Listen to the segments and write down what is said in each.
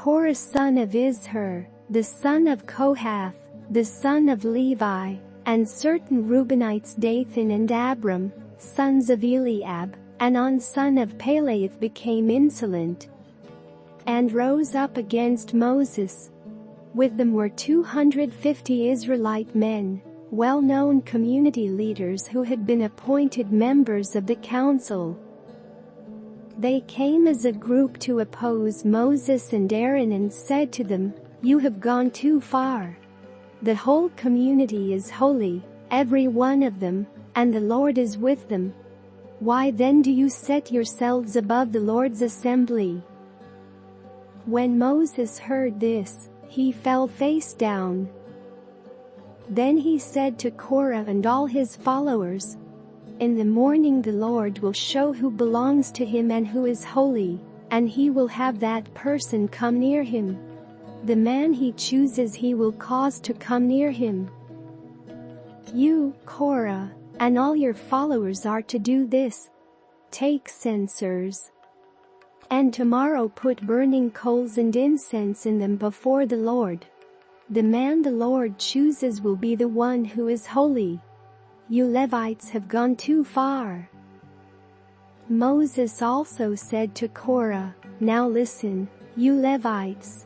Korah son of Izhar, the son of Kohath, the son of Levi, and certain Reubenites Dathan and Abiram, sons of Eliab, and son of Peleth became insolent and rose up against Moses. With them were 250 Israelite men, well-known community leaders who had been appointed members of the council. They came as a group to oppose Moses and Aaron and said to them, "You have gone too far. The whole community is holy, every one of them, and the Lord is with them. Why then do you set yourselves above the Lord's assembly?" When Moses heard this, he fell face down. Then he said to Korah and all his followers, "In the morning the Lord will show who belongs to him and who is holy, and he will have that person come near him. The man he chooses he will cause to come near him. You, Korah, and all your followers are to do this. Take censers, and tomorrow put burning coals and incense in them before the Lord. The man the Lord chooses will be the one who is holy. You Levites have gone too far." Moses also said to Korah, "Now listen, you Levites.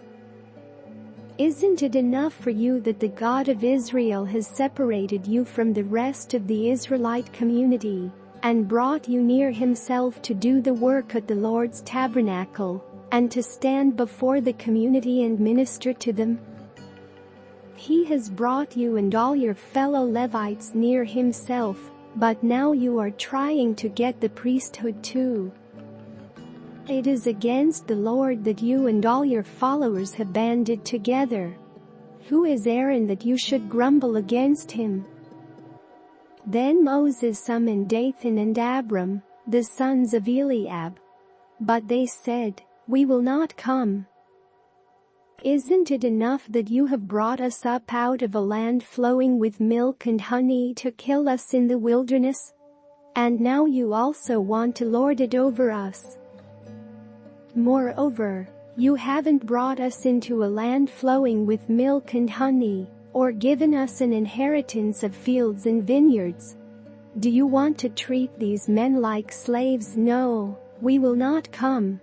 Isn't it enough for you that the God of Israel has separated you from the rest of the Israelite community, and brought you near himself to do the work at the Lord's tabernacle, and to stand before the community and minister to them? He has brought you and all your fellow Levites near himself, but now you are trying to get the priesthood too. It is against the Lord that you and all your followers have banded together. Who is Aaron that you should grumble against him?" Then Moses summoned Dathan and Abiram, the sons of Eliab. But they said, "We will not come. Isn't it enough that you have brought us up out of a land flowing with milk and honey to kill us in the wilderness? And now you also want to lord it over us. Moreover, you haven't brought us into a land flowing with milk and honey, or given us an inheritance of fields and vineyards. Do you want to treat these men like slaves? No, we will not come."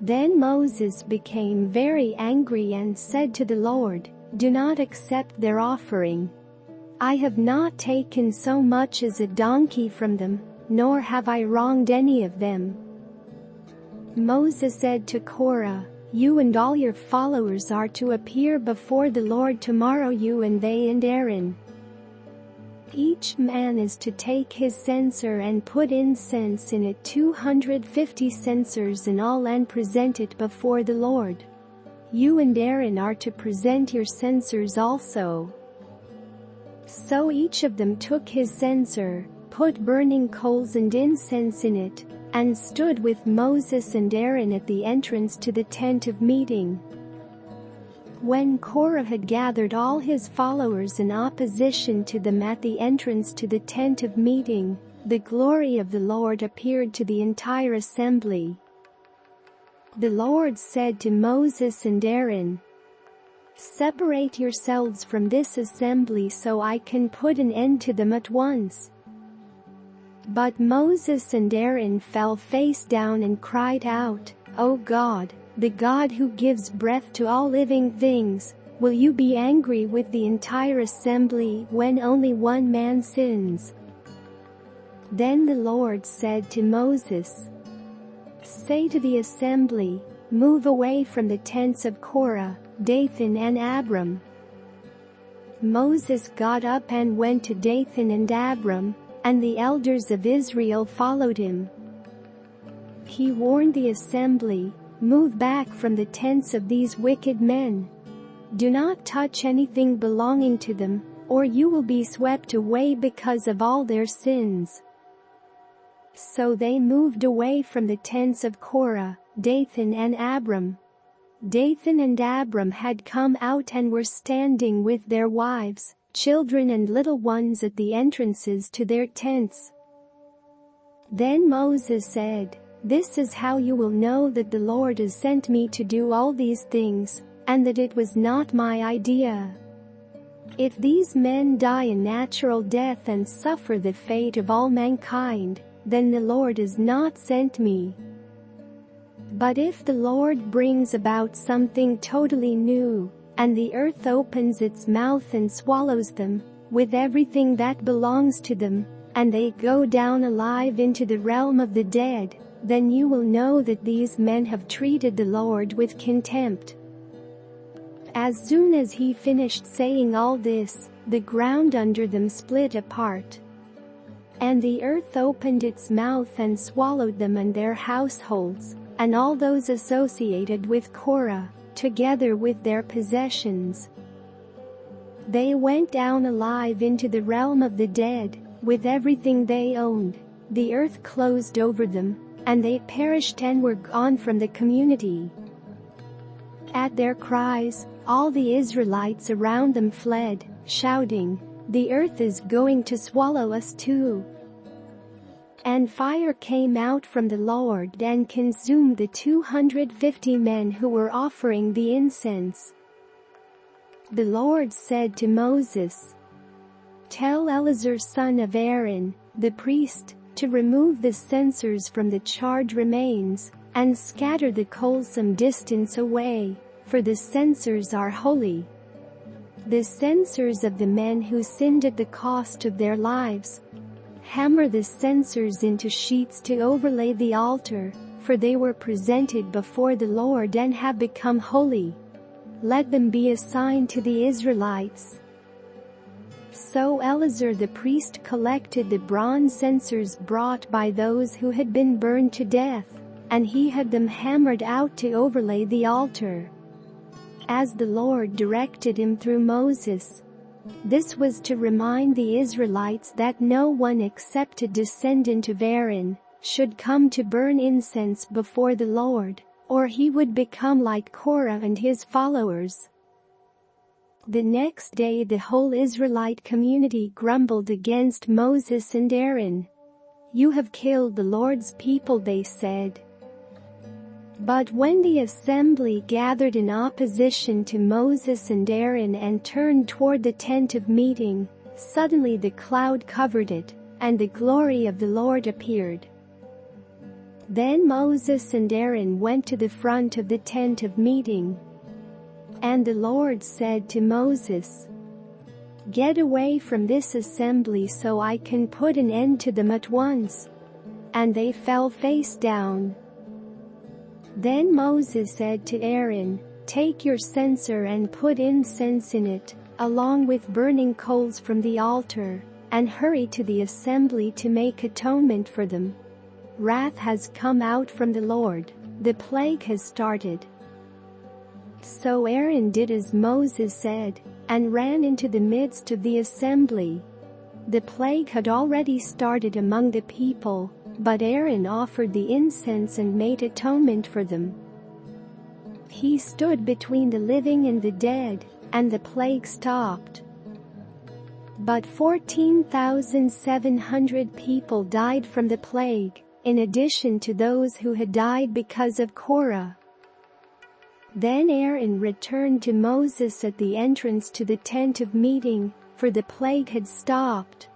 Then Moses became very angry and said to the Lord, "Do not accept their offering. I have not taken so much as a donkey from them, nor have I wronged any of them." Moses said to Korah, "You and all your followers are to appear before the Lord tomorrow, you and they and Aaron. Each man is to take his censer and put incense in it, 250 censers in all, and present it before the Lord. You and Aaron are to present your censers also." So each of them took his censer, put burning coals and incense in it, and stood with Moses and Aaron at the entrance to the tent of meeting. When Korah had gathered all his followers in opposition to them at the entrance to the tent of meeting, the glory of the Lord appeared to the entire assembly. The Lord said to Moses and Aaron, "Separate yourselves from this assembly so I can put an end to them at once." But Moses and Aaron fell face down and cried out, "O God, the God who gives breath to all living things, will you be angry with the entire assembly when only one man sins?" Then the Lord said to Moses, "Say to the assembly, move away from the tents of Korah, Dathan and Abiram." Moses got up and went to Dathan and Abiram, and the elders of Israel followed him. He warned the assembly, "Move back from the tents of these wicked men. Do not touch anything belonging to them, or you will be swept away because of all their sins." So they moved away from the tents of Korah, Dathan and Abiram. Dathan and Abiram had come out and were standing with their wives, children and little ones at the entrances to their tents. Then Moses said, This is how you will know that the Lord has sent me to do all these things, and that it was not my idea. If these men die a natural death and suffer the fate of all mankind, then the Lord has not sent me. But if the Lord brings about something totally new, and the earth opens its mouth and swallows them, with everything that belongs to them, and they go down alive into the realm of the dead, then you will know that these men have treated the Lord with contempt." As soon as he finished saying all this, the ground under them split apart. And the earth opened its mouth and swallowed them and their households, and all those associated with Korah, together with their possessions. They went down alive into the realm of the dead, with everything they owned. The earth closed over them, and they perished and were gone from the community. At their cries, all the Israelites around them fled, shouting, "The earth is going to swallow us too." And fire came out from the Lord and consumed the 250 men who were offering the incense. The Lord said to Moses, "Tell Eleazar son of Aaron, the priest, to remove the censers from the charred remains, and scatter the coals some distance away, for the censers are holy. The censers of the men who sinned at the cost of their lives. Hammer the censers into sheets to overlay the altar, for they were presented before the Lord and have become holy. Let them be a sign to the Israelites." So Eleazar the priest collected the bronze censers brought by those who had been burned to death, and he had them hammered out to overlay the altar, as the Lord directed him through Moses. This was to remind the Israelites that no one except a descendant of Aaron should come to burn incense before the Lord, or he would become like Korah and his followers. The next day the whole Israelite community grumbled against Moses and Aaron. "You have killed the Lord's people," they said. But when the assembly gathered in opposition to Moses and Aaron and turned toward the tent of meeting, suddenly the cloud covered it, and the glory of the Lord appeared. Then Moses and Aaron went to the front of the tent of meeting. And the Lord said to Moses, "Get away from this assembly so I can put an end to them at once." And they fell face down. Then Moses said to Aaron, "Take your censer and put incense in it, along with burning coals from the altar, and hurry to the assembly to make atonement for them. Wrath has come out from the Lord, the plague has started." So Aaron did as Moses said, and ran into the midst of the assembly. The plague had already started among the people, but Aaron offered the incense and made atonement for them. He stood between the living and the dead, and the plague stopped. But 14,700 people died from the plague, in addition to those who had died because of Korah. Then Aaron returned to Moses at the entrance to the tent of meeting, for the plague had stopped.